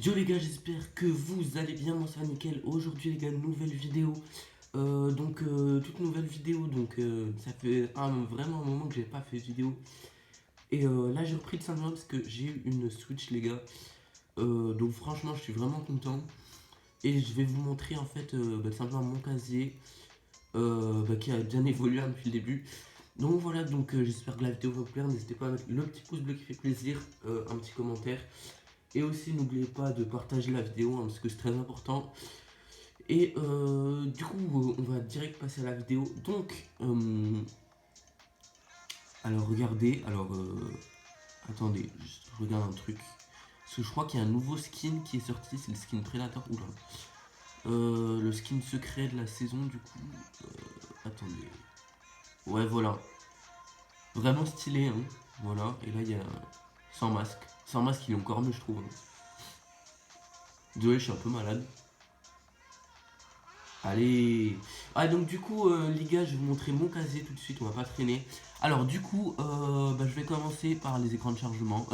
Yo les gars, j'espère que vous allez bien, moi ça va nickel. Aujourd'hui les gars, nouvelle vidéo. Toute nouvelle vidéo, ça fait vraiment un moment que j'ai pas fait de vidéo. Et là j'ai repris de simplement parce que j'ai eu une Switch les gars. Donc franchement je suis vraiment content. Et je vais vous montrer en fait simplement mon casier qui a bien évolué depuis le début. Donc voilà, j'espère que la vidéo va vous plaire. N'hésitez pas à mettre le petit pouce bleu qui fait plaisir, un petit commentaire. Et aussi n'oubliez pas de partager la vidéo parce que c'est très important. Et on va direct passer à la vidéo. Alors regardez, attendez, je regarde un truc. Parce que je crois qu'il y a un nouveau skin qui est sorti, c'est le skin Predator. Oula. Le skin secret de la saison, du coup. Attendez. Ouais, voilà. Vraiment stylé, hein. Voilà. Et là, il y a sans masque. Sans masque, il est encore mieux, je trouve, hein. Désolé, je suis un peu malade. Allez. Ah donc du coup les gars, je vais vous montrer mon casier tout de suite, on va pas traîner. Alors du coup je vais commencer par les écrans de chargement,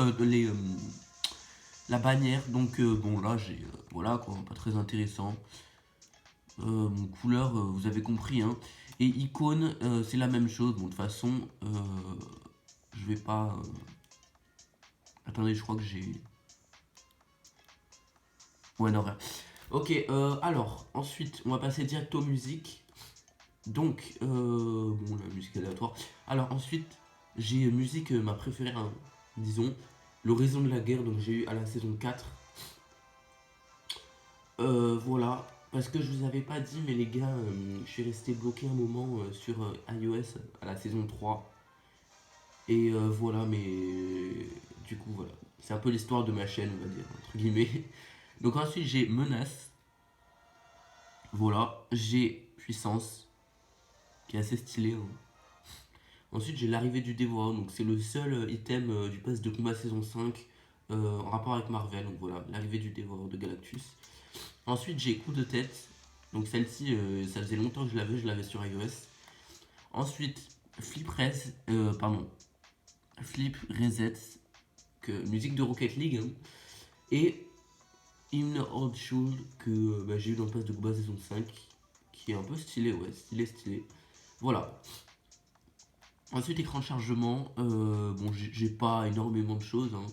la bannière. Bon là j'ai voilà quoi, pas très intéressant. Mon couleur vous avez compris hein. Et icône c'est la même chose. Bon de toute façon je vais pas. Attendez, je crois que j'ai. Ouais non rien. Ok alors ensuite on va passer direct aux musiques. Bon, la musique aléatoire. Alors, ensuite, j'ai musique, ma préférée, hein, disons, l'horizon de la guerre, donc j'ai eu à la saison 4. Voilà, parce que je vous avais pas dit, mais les gars, je suis resté bloqué un moment sur iOS à la saison 3. Et voilà, mais du coup, voilà. C'est un peu l'histoire de ma chaîne, on va dire, entre guillemets. Donc, ensuite, j'ai menace. Voilà, j'ai puissance, qui est assez stylé, hein. Ensuite, j'ai l'arrivée du dévoreur, donc c'est le seul item du pass de combat saison 5 en rapport avec Marvel. Donc voilà, l'arrivée du dévoreur de Galactus. Ensuite, j'ai coup de tête. Donc celle-ci, ça faisait longtemps que je l'avais sur iOS. Ensuite, Flip Reset, musique de Rocket League. Hein. Et Hymn Old Should, que j'ai eu dans le pass de combat saison 5, qui est un peu stylé, ouais, stylé. Voilà. Ensuite, écran de chargement. Bon, j'ai pas énormément de choses. Hein.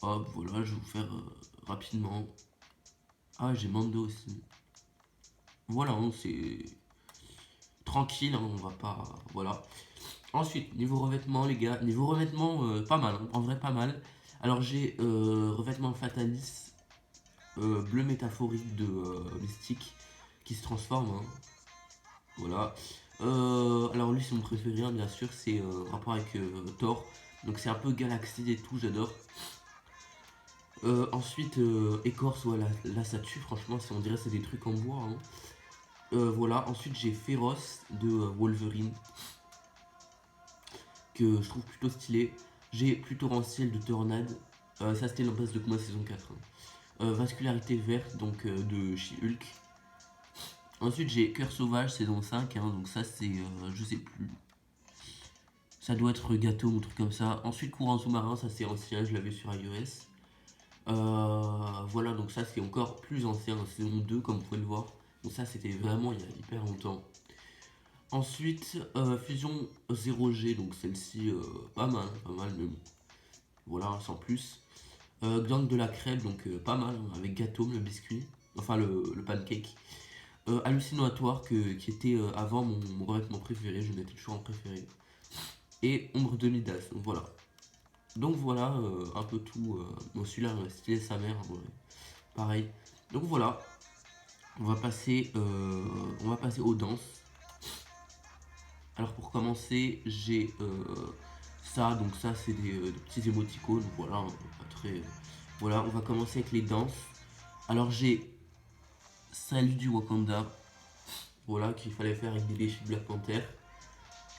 Hop, voilà, je vais vous faire rapidement. Ah, j'ai Mando aussi. Voilà, hein, c'est tranquille, hein, on va pas. Voilà. Ensuite, niveau revêtement, les gars. Niveau revêtement, pas mal, hein, en vrai, pas mal. Alors, j'ai revêtement Fatalis, bleu métaphorique de Mystique, qui se transforme. Hein. Voilà. Alors, lui, c'est mon préféré, hein, bien sûr. C'est rapport avec Thor. Donc, c'est un peu galaxie et tout, j'adore. Ensuite, écorce, voilà, là ça tue, franchement, on dirait c'est des trucs en bois. Hein. Voilà, ensuite j'ai féroce de Wolverine, que je trouve plutôt stylé. J'ai plutôt Ranciel de Tornade, ça c'était l'impasse de combat saison 4. Hein. Vascularité verte, de She-Hulk. Ensuite j'ai Cœur sauvage saison 5, hein, donc ça c'est, je sais plus. Ça doit être gâteau ou un truc comme ça. Ensuite courant sous-marin, ça c'est ancien, je l'avais sur iOS. Voilà, donc ça c'est encore plus ancien, saison 2 comme vous pouvez le voir. Donc ça c'était vraiment il y a hyper longtemps. Ensuite, Fusion 0G, donc celle-ci pas mal, mais bon, voilà, sans plus. Gland de la crêpe, donc pas mal, hein, avec gâteau, le biscuit, enfin le pancake. Hallucinatoire, qui était avant mon revêtement préféré, je mettais toujours en préféré. Et ombre de Midas, donc voilà. Donc voilà, un peu tout. Bon, celui-là, stylé sa mère, ouais. Pareil. Donc voilà, on va passer aux danses. Alors pour commencer, j'ai ça, donc ça c'est des petits émoticônes, voilà, hein, pas très. Voilà, on va commencer avec les danses. Alors j'ai Salut du Wakanda, voilà, qu'il fallait faire avec des défis de Black Panther.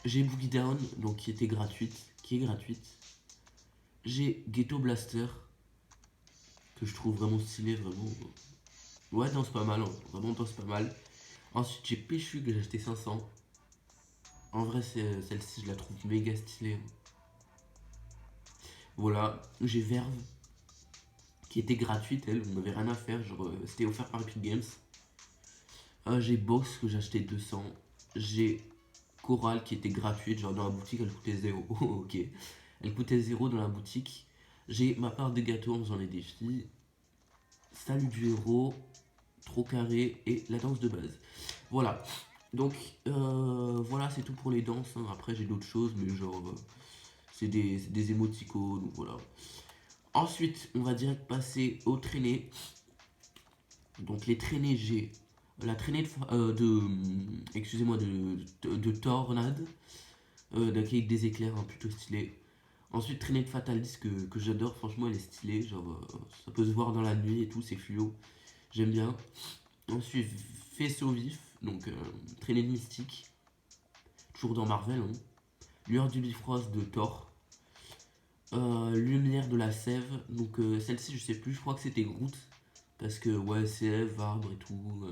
J'ai Boogie Down, donc qui est gratuite. J'ai Ghetto Blaster, que je trouve vraiment stylé, vraiment. Ouais, danse pas mal, hein, vraiment danse pas mal. Ensuite j'ai Péchu que j'ai acheté 500. En vrai, celle-ci, je la trouve méga stylée. Voilà, j'ai Verve. qui était gratuite, elle, on n'avait rien à faire, genre c'était offert par Epic Games. J'ai Box que j'ai acheté 200. J'ai Coral qui était gratuite, genre dans la boutique elle coûtait 0. Ok. Elle coûtait 0 dans la boutique. J'ai ma part de gâteau en faisant les défis. Salut du héros, trop carré et la danse de base. Voilà. Donc voilà, c'est tout pour les danses, hein. Après j'ai d'autres choses, mais genre c'est des émoticônes, donc voilà. Ensuite, on va direct passer aux traînées. Donc les traînées, j'ai la traînée excusez-moi, de tornade, d'un cahier des éclairs, hein, plutôt stylé. Ensuite, traînée de Fatalis que j'adore, franchement elle est stylée, genre ça peut se voir dans la nuit et tout, c'est fluo, j'aime bien. Ensuite, faisceau vif, donc traînée de mystique, toujours dans Marvel, hein. Lueur du Bifrost de Thor. Lumière de la sève, donc celle-ci je sais plus, je crois que c'était Groot. Parce que ouais, sève, arbre et tout,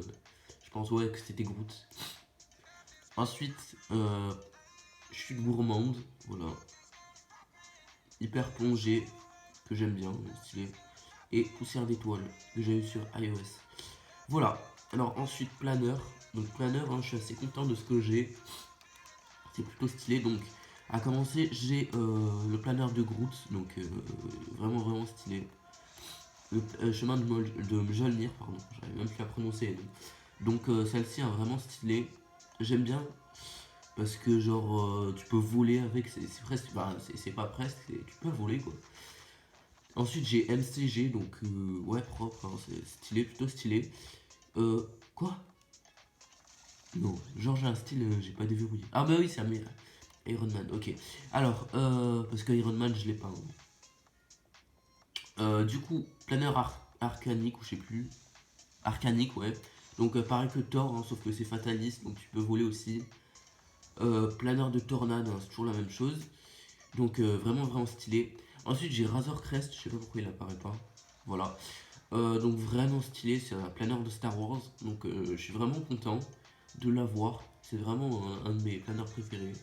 je pense ouais que c'était Groot. Ensuite, chute gourmande, voilà. Hyper plongée, que j'aime bien, stylé. Et poussière d'étoiles, que j'ai eu sur iOS. Voilà, alors ensuite planeur. Donc planeur, hein, je suis assez content de ce que j'ai. C'est plutôt stylé, donc à commencer j'ai le planeur de Groot, donc vraiment vraiment stylé. Le chemin de Mjolnir, pardon, j'arrive même plus à prononcer. Donc celle-ci est vraiment stylée, j'aime bien parce que genre tu peux voler avec, c'est presque, bah, c'est pas presque, tu peux voler quoi. Ensuite j'ai MCG, donc ouais propre, hein, c'est stylé, plutôt stylé. Quoi? Non, genre j'ai un style, j'ai pas déverrouillé. Ah bah oui, c'est Iron Man, ok. Alors, parce que Iron Man je l'ai pas, hein. Du coup, planeur arcanique ou je sais plus. Arcanique, ouais. Donc pareil que Thor, hein, sauf que c'est fataliste, donc tu peux voler aussi. Planeur de tornade, hein, c'est toujours la même chose. Donc vraiment vraiment stylé. Ensuite j'ai Razor Crest, je sais pas pourquoi il apparaît pas. Voilà. Donc vraiment stylé, c'est un planeur de Star Wars. Donc je suis vraiment content de l'avoir. C'est vraiment un de mes planeurs préférés.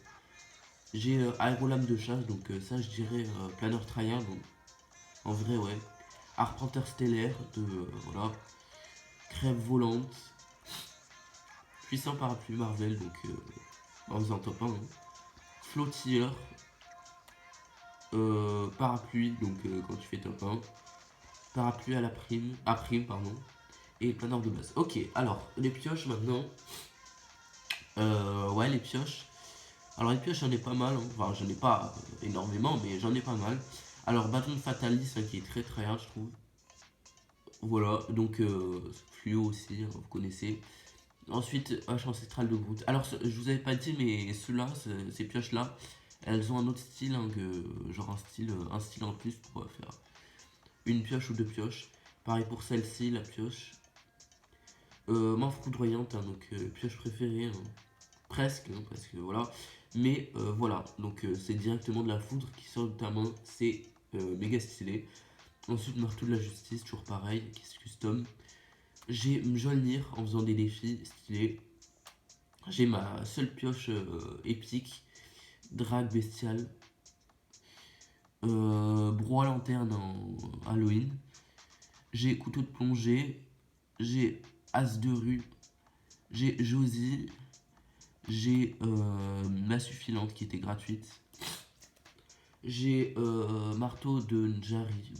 J'ai Aérolame de chasse, donc ça je dirais planeur tryhard. Donc en vrai ouais. Arpenteur stellaire de voilà. Crève volante. Puissant parapluie Marvel, donc en faisant top 1. Hein. Flottilleur. Parapluie, donc quand tu fais top 1. Parapluie à la prime. À prime, pardon. Et planeur de base. Ok, alors les pioches maintenant. Ouais, les pioches. Alors les pioches, j'en ai pas mal. Hein. Enfin, j'en ai pas énormément, mais j'en ai pas mal. Alors, bâton de Fatalis, hein, qui est très très rare, je trouve. Voilà, donc fluo aussi, hein, vous connaissez. Ensuite, hache ancestrale de Groot. Alors, je vous avais pas dit, mais ceux-là, ces pioches-là, elles ont un autre style, hein, genre un style en plus pour faire une pioche ou deux pioches. Pareil pour celle-ci, la pioche. Main foudroyante, hein, donc pioche préférée, hein. Presque, hein, parce que voilà. Mais voilà, donc c'est directement de la foudre qui sort de ta main, c'est méga stylé. Ensuite, marteau de la justice, toujours pareil, qui est custom. J'ai Mjolnir en faisant des défis stylés. J'ai ma seule pioche épique, drague bestial, broie lanterne en Halloween. J'ai couteau de plongée, j'ai as de rue, j'ai Josie, j'ai massue filante qui était gratuite. J'ai marteau de Njari,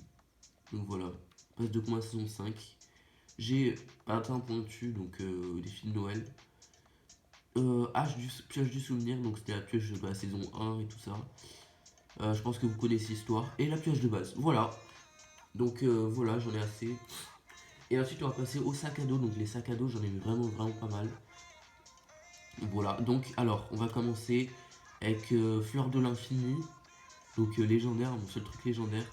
donc voilà, passe de combat saison 5. J'ai patin pointu, donc défi de Noël. Pioche du souvenir, donc c'était la pioche de la saison 1 et tout ça. Je pense que vous connaissez l'histoire. Et la pioche de base, voilà. Donc voilà, j'en ai assez. Et ensuite on va passer au sac à dos. Donc les sacs à dos, j'en ai eu vraiment vraiment pas mal. Voilà, donc alors on va commencer avec Fleur de l'infini. Donc légendaire, mon seul truc légendaire.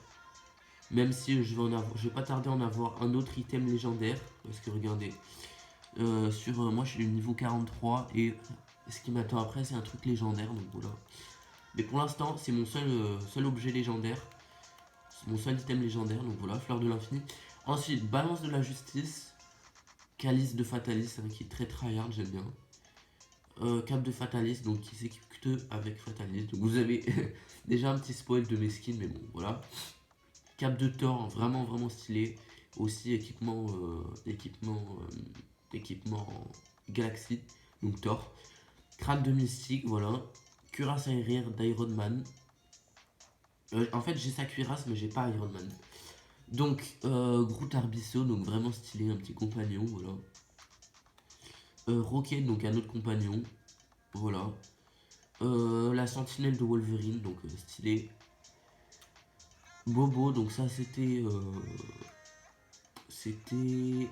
Même si je vais pas tarder à en avoir un autre item légendaire. Parce que regardez, moi je suis niveau 43 et ce qui m'attend après c'est un truc légendaire, donc voilà. Mais pour l'instant c'est mon seul objet légendaire, c'est mon seul item légendaire, donc voilà, fleur de l'infini. Ensuite, balance de la justice, calice de fatalis, hein, qui est très tryhard, j'aime bien. Cap de fatalis, donc qui s'équipe que avec fatalis, donc vous avez déjà un petit spoil de mes skins, mais bon voilà. Cape de Thor, hein, vraiment vraiment stylé. Aussi équipement Galaxy, donc Thor. Crâne de Mystique, voilà. Cuirasse aérienne d'Iron Man. En fait, j'ai sa cuirasse, mais j'ai pas Iron Man. Donc, Groot Arbisso, donc vraiment stylé, un petit compagnon, voilà. Rocket, donc un autre compagnon, voilà. La sentinelle de Wolverine, donc stylé. Bobo, donc ça c'était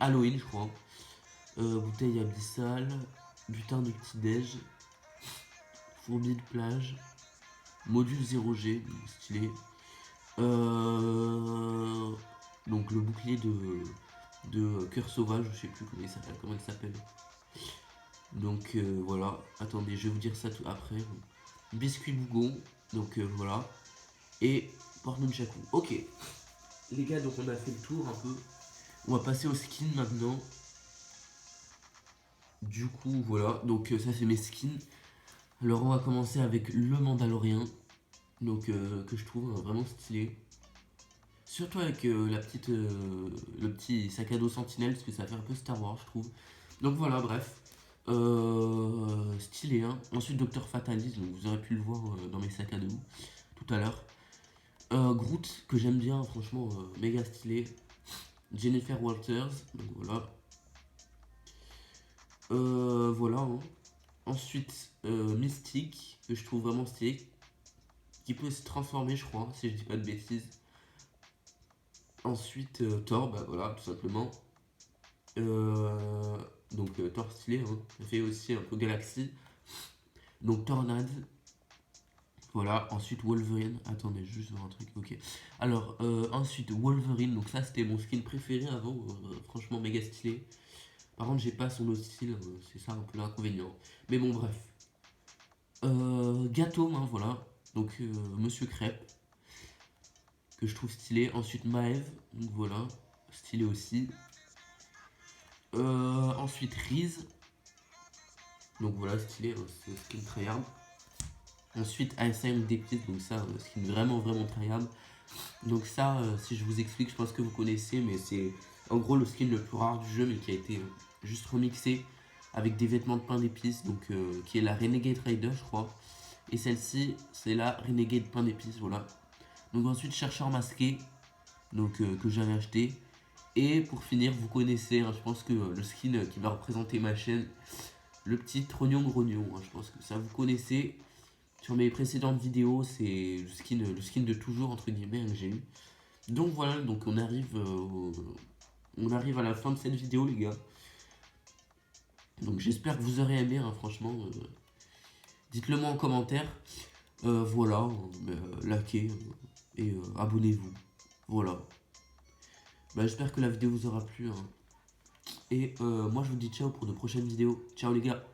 Halloween, je crois. Bouteille abyssale, butin de petit-déj, fourbi de plage, module 0G, stylé. Donc le bouclier de cœur sauvage, je sais plus comment il s'appelle. Donc voilà, attendez, je vais vous dire ça tout après. Biscuit bougon, donc voilà. Et porte Nunchaku. Ok, les gars, donc on a fait le tour un peu. On va passer aux skins maintenant. Du coup, voilà, donc ça c'est mes skins. Alors on va commencer avec le Mandalorien, donc que je trouve vraiment stylé. Surtout avec le petit sac à dos sentinelle, parce que ça fait un peu Star Wars, je trouve. Donc voilà, bref. Stylé, hein. Ensuite, Docteur Fatalis, donc vous aurez pu le voir dans mes sacs à dos tout à l'heure. Groot, que j'aime bien, franchement, méga stylé. Jennifer Walters, donc voilà. Voilà, hein. Ensuite, Mystique, que je trouve vraiment stylé. Qui peut se transformer, je crois, si je dis pas de bêtises. Ensuite, Thor, bah voilà, tout simplement. Thor stylé, hein. Ça fait aussi un peu Galaxy. Donc Tornade. Voilà, ensuite Wolverine. Attendez, juste voir un truc. Ok. Alors, ensuite Wolverine. Donc, ça, c'était mon skin préféré avant. Franchement, méga stylé. Par contre, j'ai pas son autre style. C'est ça un peu l'inconvénient. Mais bon, bref. Gâteau, hein, voilà. Donc, Monsieur Crêpe. Que je trouve stylé. Ensuite, Maeve. Donc, voilà. Stylé aussi. Ensuite, Reese. Donc, voilà, stylé. Hein, c'est skin tryhard. Ensuite, ASM Depth, donc ça, skin vraiment vraiment tryhard. Donc ça, si je vous explique, je pense que vous connaissez, mais c'est en gros le skin le plus rare du jeu, mais qui a été juste remixé avec des vêtements de pain d'épices, donc qui est la Renegade Rider, je crois. Et celle-ci, c'est la Renegade pain d'épices, voilà. Donc ensuite, Chercheur masqué, donc que j'avais acheté. Et pour finir, vous connaissez, hein, je pense que le skin qui va représenter ma chaîne, le petit Trognon Grognon, hein, je pense que ça vous connaissez. Sur mes précédentes vidéos, c'est le skin de toujours entre guillemets, hein, que j'ai eu. Donc voilà, donc on arrive à la fin de cette vidéo, les gars. Donc j'espère que vous aurez aimé, hein, franchement. Dites-le moi en commentaire. Voilà, likez et abonnez-vous. Voilà. Bah, j'espère que la vidéo vous aura plu, hein. Et moi je vous dis ciao pour de prochaines vidéos. Ciao les gars.